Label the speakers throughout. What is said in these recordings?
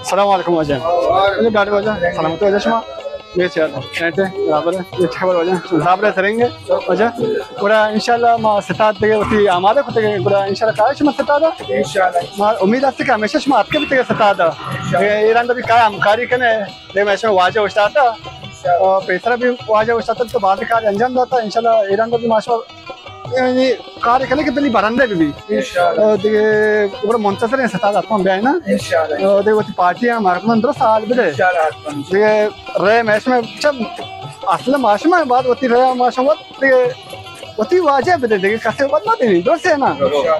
Speaker 1: Assalamualaikum wajah. Ini gaड़ी wajah. Selamat wajah semua. ये चल कहते बराबर है ये खबर वजह बराबर करेंगे वजह पूरा इंशाल्लाह मा सितार देगे उसी आमादे को देगे पूरा इंशाल्लाह काश मा सितार इंशाल्लाह मा उम्मीद है कि हमेशा मा आपके भी देगे सितार ईरान भी काम कारी कने ले मैं इसमें वाजे उस्ताद और पैसा भी वाजे उस्ताद तो बाद कार्य अंजाम देता इंशाल्लाह ईरान भी माशा يعني कार्य करने के लिए बरामदे भी इंशाल्लाह देखिए पूरा मंचसर है सता आता हम ना इंशाल्लाह देखो वो पार्टी है हमारे मंत्र साल भी दे इंशाल्लाह देखिए रे मैच में जब असल मैच में बात होती रहे मैच में देखिए होती वाजिब भी दे देखिए कैसे बात मत नहीं दोस्त है ना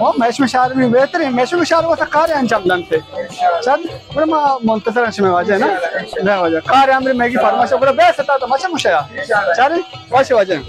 Speaker 1: वो मैच में शार भी बेहतर है मैच में शार वो तो कार्य अंजाम लाते चल पूरा मंचसर में वाजिब ना ना वाजिब कार्य हमरे मैगी फरमाइश पूरा बेस्ट था तो मचा मुशया चल वाजिब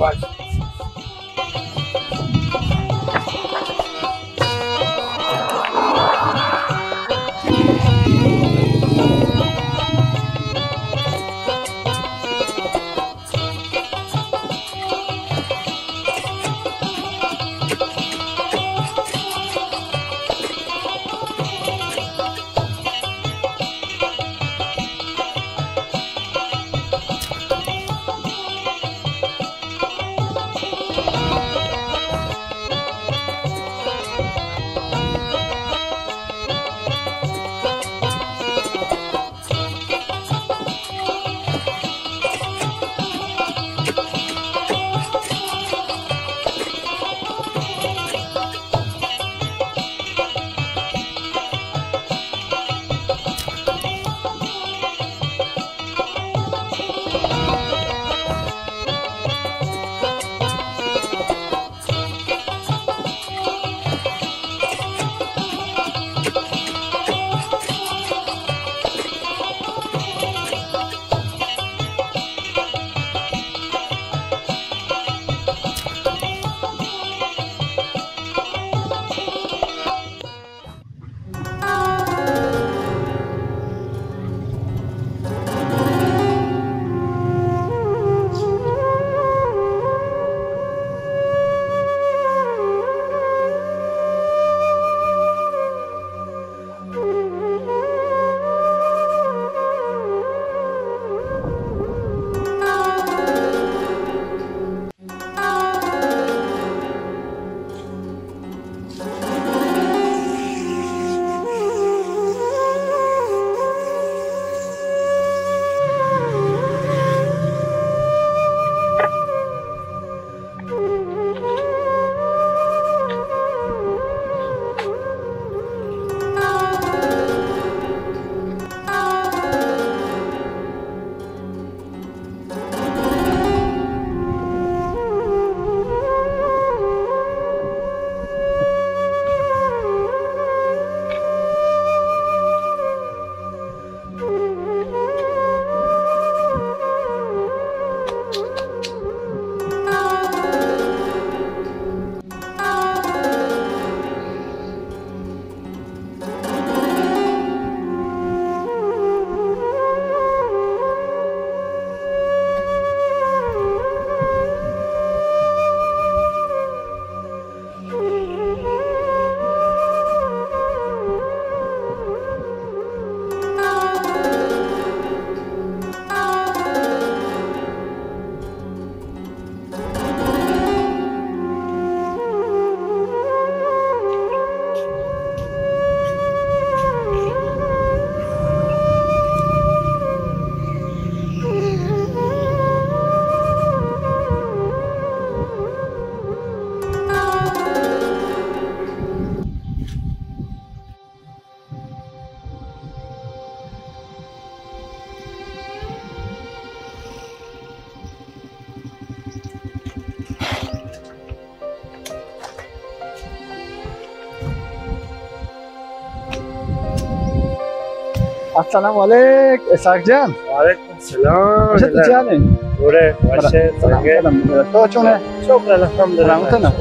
Speaker 1: अस्सलाम वालेकुम इसाक जान।
Speaker 2: वालेकुम सलाम।
Speaker 1: Macam tu jalan.
Speaker 2: Boleh, masih sangat.
Speaker 1: तो चुने
Speaker 2: Syukur alhamdulillah.
Speaker 1: Alhamdulillah.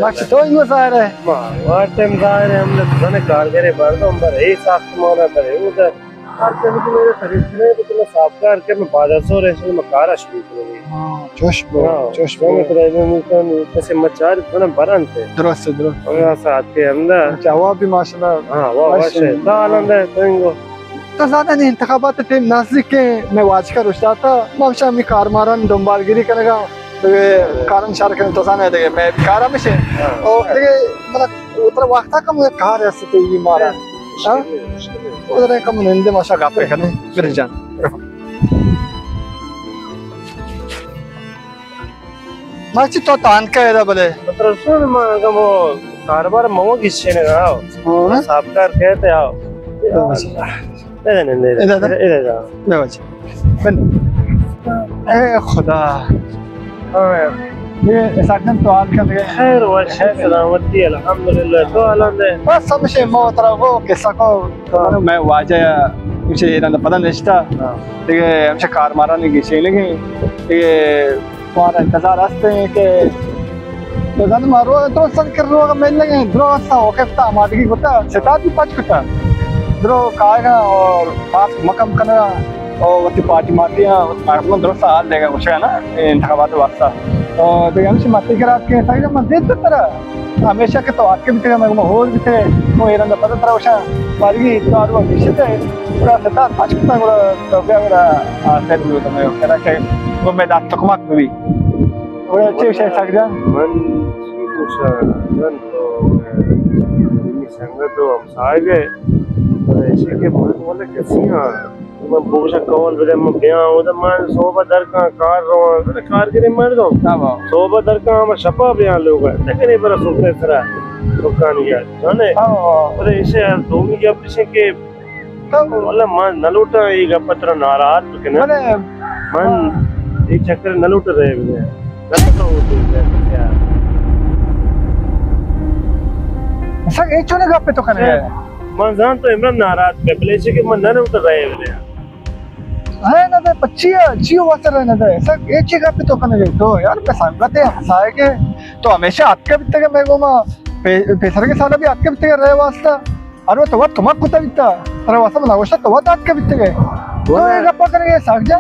Speaker 1: Maksud तो इन मसाइल है।
Speaker 2: वाटम दायर हमने धने कारगरे बारदो अंबर एक साथ माना करे उधर हर दिन की मेरे शरीर में तो मैं साफ करके मैं बाजार से रेशन में कारा शुरू करूंगी। जोश में तो रहने में तो ऐसे मचार धने बरनते।
Speaker 1: दुरुस्त
Speaker 2: और साथ के अंदर
Speaker 1: जवाब भी माशाल्लाह।
Speaker 2: हाँ वाह वाशे दालन है तेंगो
Speaker 1: तो ज़्यादा नहीं इंतखाबात थे नज़दीक के मैं वाज का रुश्ता था माशा में कार मारन डंबालगिरी करेगा तो कारण शार के तो जाने देंगे मैं कारा में से और देखे मतलब उधर वक्त का मुझे कार ऐसे तो ये मारा हाँ उधर कम निंदे माशा गापे करने मेरे जान माची तो तान का है बोले
Speaker 2: मतलब सुन मैं वो कारोबार मऊ किससे ने आओ साफ कर कहते आओ
Speaker 1: ए खुदा ये साकन तो आल का
Speaker 2: खैर वशे सलामती अल्हम्दुलिल्लाह तो आलंद
Speaker 1: बस सब से मो तरह वो किस्सा को मैं वाजे मुझे ये ना पता नहीं था ठीक है हमसे कार मारा नहीं किसी लेकिन ये तुम्हारा इंतजार रास्ते हैं कि तो जान मारो तो सब कर रहा है मैं लगे द्रो सा ओके ता मादगी होता सेता भी पाँच होता द्रो कायगा और पास मकम करना और वो पार्टी मारतियाँ उसमें द्रो सा हाल देगा कुछ है ना इंतखाबात वास्ता तो देखिए हमसे मारती के रात के साइड में देख तो तरह हमेशा के तो आपके भी थे मैं होल भी थे वो ये रंग पता तरह उसे बारगी तो आदमी निश्चित है पूरा सेता पाँच कुत्ता पूरा तो क्या पूरा सेट भी होता मैं कह रहा कि वो मैं दांत तकमाक भी पूरा अच्छे विषय सागजा
Speaker 2: मन कुछ मन तो इन्हीं संगत तो हम सागे ऐसे के बोले कैसी हाँ मैं बोझा कॉल बजे मैं बियाह उधर मैं सोबा दर का कार रहा हूँ कार के लिए मर जाऊँ सोबा दर का हम शपा बियाह लोग हैं लेकिन ये बड़ा सुखने सरा सुखान गया जाने अरे इसे दोमी के अपने के वाला मन नलूटा ये गपत्र नाराज के ना मन एक चक्कर नलूट रहे हैं नलूटा होते हैं क्या
Speaker 1: सर एक चुने गप्पे तो करने
Speaker 2: मन जान तो इमरान नाराज पे प्लेस के मन नलूट रहे हैं
Speaker 1: है ना तो पच्चिया जियो वास्ते रहना था सर एक चीज पे तो करने तो यार पैसा है हंसाए के तो हमेशा आपके बित्ते के मैं गोमा पैसर के साला भी आपके बित्ते के रहे वास्ता और वो तो वक्त तुम्हारा कुत्ता बित्ता तेरा वास्ता बना वस्ता तो वक्त आपके बित्ते के तो एक गप्पा करेंगे साग जा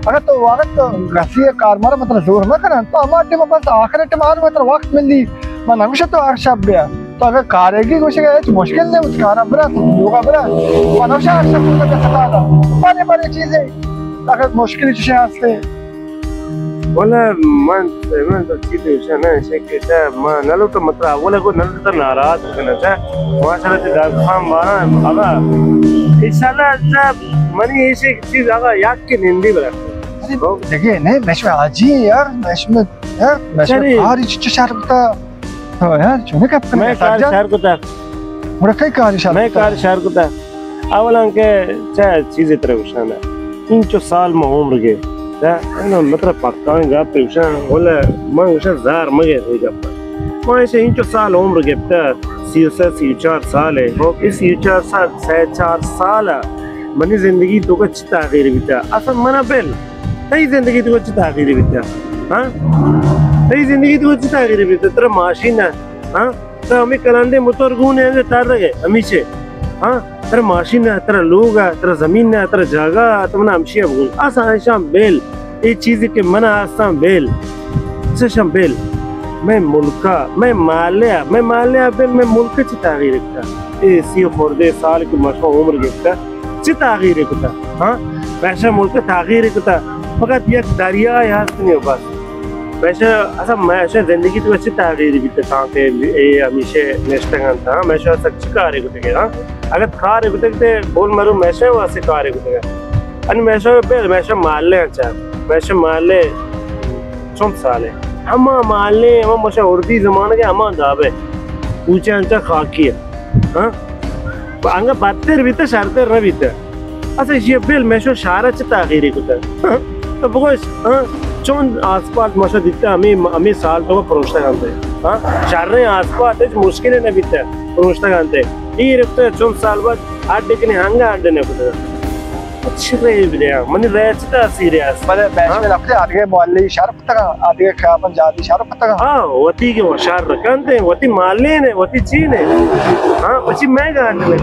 Speaker 1: अगर तो वक्त तो घसी कार मारा मतलब जोर ना करना तो हमारे टीम बस आखिरी टीम आने मतलब वक्त मिली मैं नमस्ते तो आशा बिया तो अगर कारेगी कुछ का मुश्किल नहीं उस कार बरा योगा बरा वो नमस्ते आशा पूरा कर सकता था बड़े बड़े चीजें अगर मुश्किल चीजें आते
Speaker 2: बोला मन तो चीज़ है ना ऐसे कैसा मां नलो तो मतलब बोला को नलो तो नाराज करना था वहाँ चला तो दाखम वाला अगर इंशाल्लाह जब मनी ऐसे चीज़ अगर याद के निंदी बना
Speaker 1: देखिए नहीं मैच में आज ही यार मैच में हर चीज़ शार बता तो यार चुने कब
Speaker 2: मैं कार शार को था
Speaker 1: मुझे कई कार शार
Speaker 2: मैं कार शार को था अवलां के चाहे चीज़ इतने उशान है 3 साल में उम्र के أنا متر بقطعين قابل وشان ولا ما وشان زار ما جت قابل ما إيش إنتو سال عمر جبتها سياسة 4 سالة هو إيش 4 سال 4 سالة مني زندگی تو کا تغییر بیتا اصلا منا بل تای زندگی تو کا تغییر بیتا ها تای زندگی تو کا تغییر بیتا ترى ماشین ها ترى हमें कलांडे मोटर गुने हैं तार लगे हमेशा हाँ ترى ماشین ترى لوگا ترى زمین ترى جگہ تمنا हमशी अब आसान शाम बेल ये चीज़ के मना आसान बेल से शाम बेल मैं मुल्का मैं माल्या बेल मैं मुल्क ची तगीर करता ये सी फोर्दे साल की मशहूर उम्र गिरता ची तगीर करता हाँ वैसे मुल्क तगीर करता फकत ये दरिया यहाँ से नहीं बस वैसे ऐसा मैं ऐसे जिंदगी तो अच्छी तगीर भी तो कहाँ के ये हमेशा नेस्टंगन था मैं ऐसा सच्ची कार्य करते हैं हाँ अगर कार्य करते बोल मरो मैं ऐसे वासे कार्य करते हैं अन मैं ऐसे बेल मैं ऐसे माले अच्छा मैं ऐसे माले चौंत साले हम माले हम मशा उर्दी ज़माने के हम दावे ऊंचे अंचा खाकी है हाँ अंगा बातें बीते शारते न बीते ऐसे ये बेल मैं ऐसे शारा चिता आखिरी कुछ तो बगैर हाँ चौंत आसपास मशा दिखता हमें साल तो प्रोस्टा करते हाँ शारे आसपास इस मुश्किलें न बीते प्रोस्टा करते ये रखते चौंत साल बाद आठ देखने हंगा आठ देने कुछ تشري بلا من راتنا سيرياس
Speaker 1: بله ماشي لقطة عادي مولي شارب تكا عادي خيابان جادي شارب تكا
Speaker 2: وتی के वशार रखते हैं वती मालने ने वती चीने हाँ बच्ची मैं गांठ में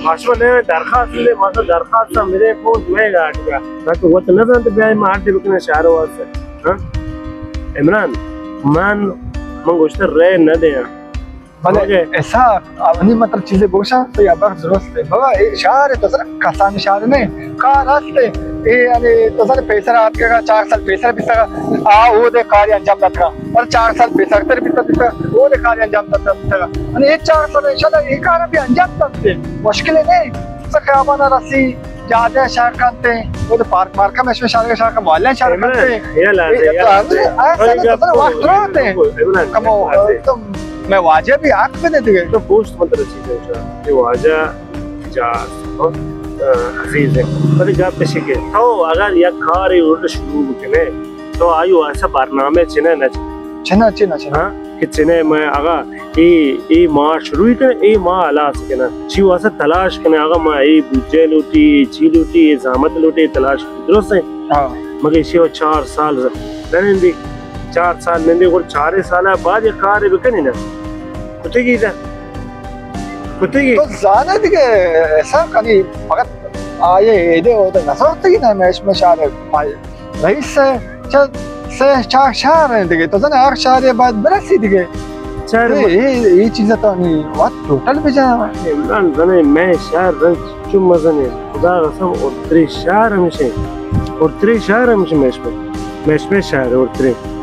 Speaker 2: माशवा ने दरखास्त ले माशवा दरखास्त सा मेरे फोन मैं गांठ का ताकि वो तो न जानते ब्याह में आठ दिन के शारो वास्ते हाँ इमरान मान मंगोस्तर रहे न दे
Speaker 1: بله ऐसा अपनी मतलब चीजें बोशा तो या बात जरूरत है बाबा ये शहर है तो सर कसान शहर नहीं कार रास्ते ये यानी तो सर पैसा रात के का 4 साल पैसा भी सका वो दे कार्य अंजाम दत्ता और 4 साल पैसा तेरे भी तो वो दे कार्य अंजाम दत्ता आणि ये 4 साल इंशाल्लाह ये कार्य भी अंजाम दत्ते मुश्किल नहीं सखाबाना रसी ज्यादा शहर करते वो तो पार्क मार्का में इसमें शहर का मोहल्ला शहर करते
Speaker 2: ये ला
Speaker 1: ये कमो तो मैं वाजा भी आंख में नहीं
Speaker 2: तो पोस्ट मतलब चीज है ये वाजा जा अजीज है पर जब पेश के तो अगर या खारे उल्ट शुरू करने तो आयु ऐसा बारनामे चिने न
Speaker 1: चिना चिना चिना
Speaker 2: कि चिने मैं अगर ये माँ शुरू ही तो ये माँ अला सके ना चीव ऐसा तलाश करने अगर मैं ये बुझे लूटी ची लूटी ज़ामत लूटी तलाश दुरुस्त है मगर इसी वो 4 साल रहने 4 साल में देखो 4 साल बाद ये कार भी करनी ना कुत्ते की था कुत्ते की
Speaker 1: तो ज़ाने दिखे ऐसा कहीं मगर आये इधे होते ना सोचते ही ना मैं इसमें शायद रईस से 4 शहर हैं दिखे तो ज़ाने 8 शहर बाद बरसी दिखे ये चीज़ें तो नहीं वाट टोटल भी जाना
Speaker 2: इमरान ज़ाने मैं शहर रंग चुम मज़ने खुदा कसम और 3 शहर हमेशा और 3 शहर हमेशा मैं इसमें शहर और 3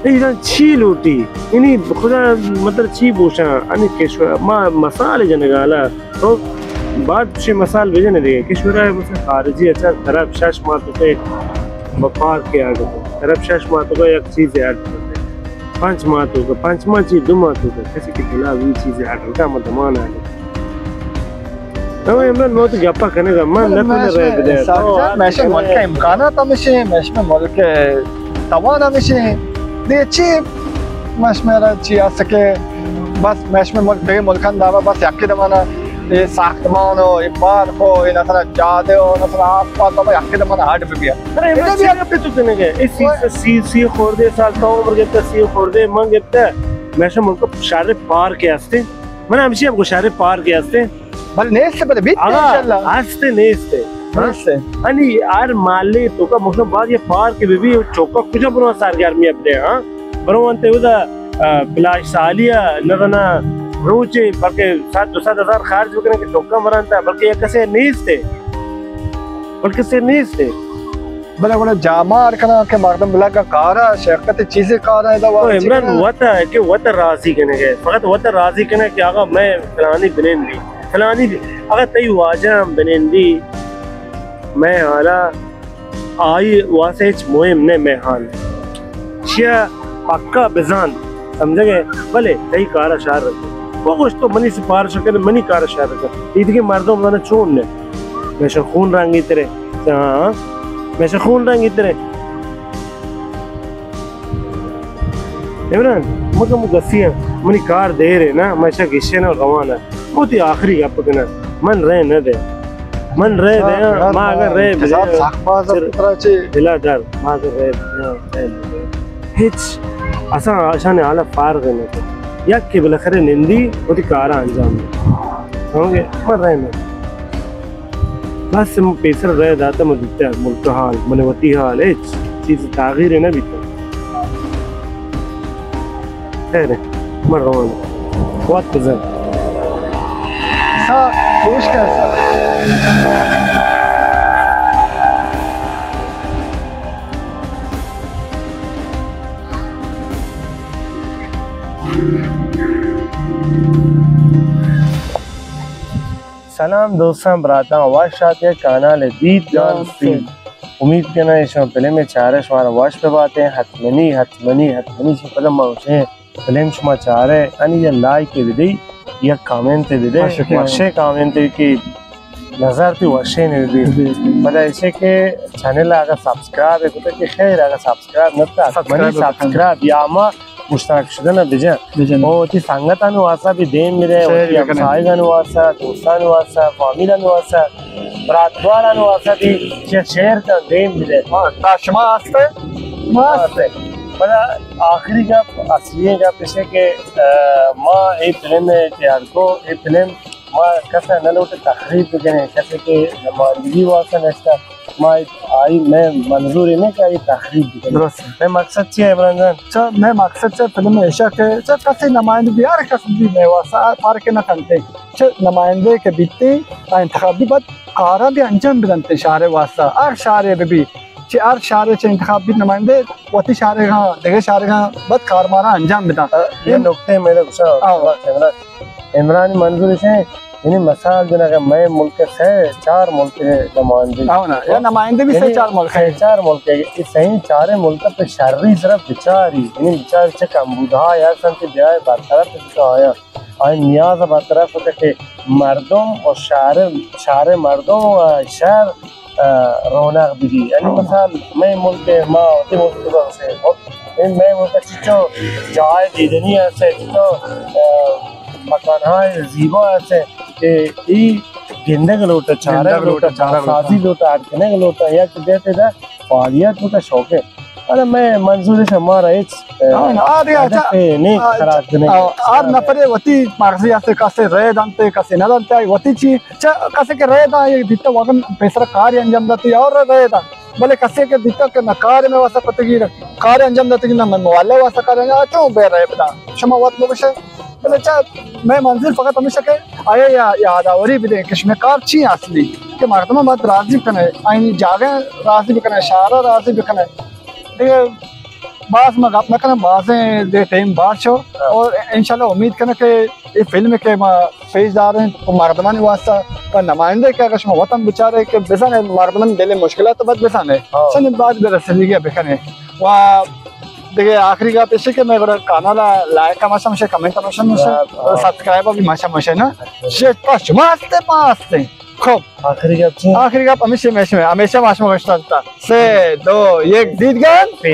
Speaker 2: इधर छी लूटी इन्हीं खुदा मतलब छी बोशा अन्य केशवर माँ मसाले जने गाला तो बाद से मसाल भेजे नहीं दिए केशवर है मतलब खारजी अच्छा खराब शाश मारते थे बपार के आगे खराब शाश मारते को एक चीज़ ऐड करते 5 मातों को 5 चीज़ 2 मातों को किसी के खिलाफ ये चीज़ ऐड करता मतलब मान आगे तो इमरान बहुत गप्पा करने का मन न तो रहे बिदे
Speaker 1: मैं से मुल्क का इम्कान आता मिशे मैं इसमें मुल्क के तवाना मिशे देखिए मश मेरा चिया सके बस मैश में मुल्क बे मुल्कन दावा बस यक्के दमाना ये साख्तमान हो ये बार हो ये नसना जादे हो नसना आसपास तो यक्के दमाना हार्ड पे भी
Speaker 2: अरे मैं भी आप पे तो करने गए इस सी खोरदे साल का उम्र के तो सी खोरदे मंग इतना मैश मुल्क शारे पार के आस्ते मैंने हमेशा आपको शारे पार के आस्ते
Speaker 1: बल नेस से बता बीत इंशाल्लाह
Speaker 2: आस्ते नेस्ते अनि यार माले तो का मतलब बाद ये पार के भी चौका कुछ बनो सार आर्मी अपने हाँ बरो अंते उदा बिलाश सालिया नरना रोचे बल्कि 7,000 खर्च करने के चौका मरानता बल्कि एक से नहीं थे
Speaker 1: बड़ा बड़ा जामार करना के मर्दम बिला का कारा शक्कत चीजें कारा है
Speaker 2: तो इमरान हुआ था कि हुआ था राजी करने के फकत हुआ था राजी करने के आगा मैं फलानी बनेंदी फलानी अगर तय वाजा बनेंदी मैं हाला आई वासे मुहिम ने मैं हाल शिया पक्का बिजान समझे गए भले कई कारा शहर रखे वो कुछ तो मनी सिफारिश करके मनी कारा शहर रखे ईद के मर्दों मैंने छोड़ ने मैं खून रंगी तेरे हाँ मैं खून रंगी तेरे इमरान मुझे मुगसिया मनी कार दे रहे ना मैं शक हिस्से ना गवाना बहुत ही आखिरी आप ना मन रहे न दे मन रहे दे माँ अगर रहे दिलादार माँ अगर रहे हिच असा आशाने आला पार करने को या के बल खरे निंदी वो कारा अंजाम होंगे मन रहे न बस हम पैसर रहे दाता मदद मुल्क हाल मनवती हाल हिच चीज तागीर है ना बीता खैर मर रहा बहुत पसंद सलाम दोस्तों बराता आवाज शाते कानाल दीद जान फील उम्मीद करना है इसमें पहले में चारे शुमार आवाज पे बातें हतमनी से पहले माउसे पहले शुमा चारे अनि ये लाइक के विधि या कमेंट विधि वर्षे कमेंट की नजर थी वर्षे ने विधि मतलब ऐसे के चैनल अगर सब्सक्राइब है तो कि खैर अगर सब्सक्राइब न सब्सक्राइब या मा मुश्तरक शुदा ना बिजन और ती संगत अनुवासा भी देन मेरे और हमसायगन अनुवासा दोस्तान अनुवासा फैमिली अनुवासा براتواران واسطی چه شهر کا دیم میده
Speaker 1: تا شما هسته ما
Speaker 2: ولی آخری گپ اصلی گپش که ما این فیلم تیار کو این فیلم ما کسی نلوٹ تخریب بکنه کسی که نمایندگی واسه نشته ما آئی میں منظوری نہیں کہ یہ تخریب بکنه
Speaker 1: درست
Speaker 2: میں مقصد چیه عمران جان
Speaker 1: چا میں مقصد چا فلم ایشا کے چا کسی نمائندگی ہر کسی بھی میں واسا پارک نہ کنتے چا نمائندے کے بیتے انتخابی بعد کارا بھی انجام بدنتے شہر واسا ہر شہر بھی چه هر شهر چه انتخابی نماینده وقتی شهر ها دیگه شهر ها بعد کارمانا انجام بدن
Speaker 2: یہ نکته میره گوشا عمران منظورش ہے یعنی مثال جو ہے میں ملک سے 4 ملک نمائندے
Speaker 1: اونا یا نمائندے بھی سے 4 ملک ہیں
Speaker 2: 4 ملک ہے یہ صحیح 4 ملک پہ شرری طرف بیچاری یعنی بیچار چه کمبودها یا سمت بیای برطرف تو آیا آیا نیاز برطرف ہوتا کہ مردم و شهر مردم و شهر رونق بگی یعنی مثال میں ملک ما تی ملک باشه این میں ملک چیچو جای دیدنی هسته چیچو مکانهای زیبا هسته که ای گنده گلوتا چاره گلوتا سازی لوتا اٹکنے گلوتا یا که دیتے دا فعالیت ہوتا شوکے حالا میں منظورش ہمارا ایچ هدف نیک خراج دنے
Speaker 1: اور نفر وتی مغزی هسته کسی رای دانته کسی ندانته وتی چی کسی که رای دان دیتا واقعا پیسر کاری انجام داتی اور رای دان بله کسی که دیتا که نکار میں واسه پتگی کار انجام داتی که نه مولا واسه کار انجام چون به رای بدان شما وقت بشه بله چا میں منزل فقط همیشه که آیا یادآوری بده کشمکار چی اصلی که مردم باید راضی کنه این جاگه راضی بکنه شهر راضی بکنه دیگه بعض ما گپ نکنه بعضیں دے ٹائم بعد شو اور انشاءاللہ امید کرنا کہ یہ فلم کے ما پیش دار ہیں مردمان واسطہ کا نمائندے کہ اگر شما وطن بچارے کہ بزن مردمان دل مشکلات بعد بزن ہے چند بعد برسیدگی بکنه و دیگه آخری گپ ایشه که میگم کانال لایک ماشه میشه کامنت ماشه میشه سابسکرایب بھی ماشه میشه نه چه پاس شما هسته ما هسته خب
Speaker 2: آخری گپ چی
Speaker 1: آخری گپ همیشه ماشه ماشه 3 2 1 دیدگان 3